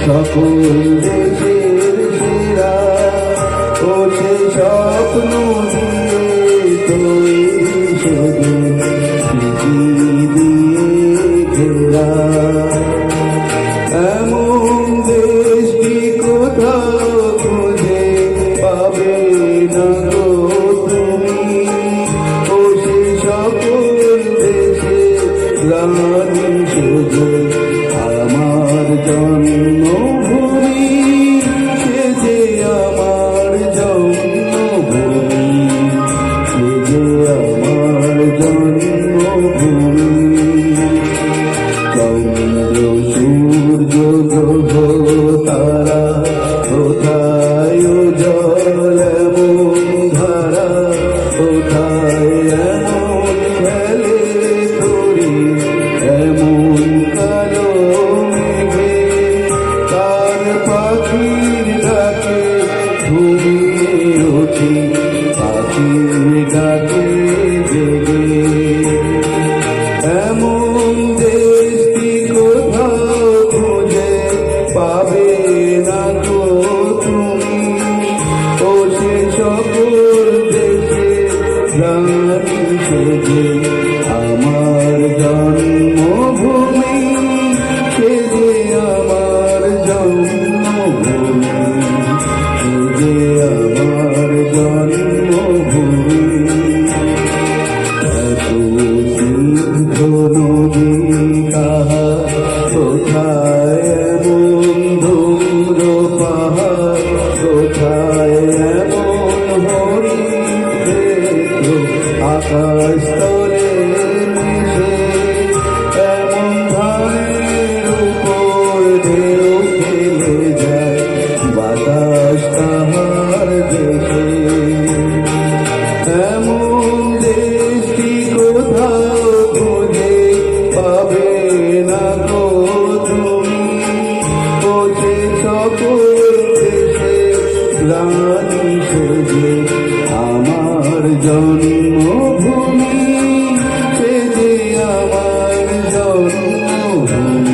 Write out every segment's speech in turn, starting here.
সকল দেশের সেরা ও সে স্বপ্ন দিয়ে তৈরি শুধু স্মৃতি দিয়ে ঘেরা। এমন দেশ কি কোথাও খুঁজে পাবে না গো তুমি, ও সে সকল দেশে রানী শুধু আমার জন্মভূমি, সে যে আমার জন্মভূমি, সে যে আমার জন্মভূমি। চন্দ্র সূর্য গ্রহ তারা কোথায় জল এমন ধারা, কোথায় এমন ফেলে তরি এমন কালো মেঘে, তার পাখির ডাকে ঘুমিয়ে উঠি পাখির ডাকে জেগে। এমন দেশটি কোথাও খুঁজে পাবে না গো তুমি, ও সে সকল দেশে রানী সেজে আমার জন্মভূমি, সে যে আমার জন্মভূমি, সে যে আমার জন্মভূমি। এত সিদ্ধ নদী কাহা কোথায় এমন ধুম্র পাহাড়, কোথায় এমন হরিণ আকাশ তলে মিশে, এমন ধানের উপর ঢেউ খেলে যায় বাতাস তাহার দেশে। এমন দেশটি কোথাও খুঁজে পাবে না গো তুমি, ও সে সকল দেশে রানী সেজে আমার জন্মভূমি, সে যে আমার জন্মভূমি,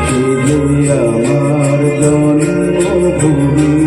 সে যে আমার জন্মভূমি।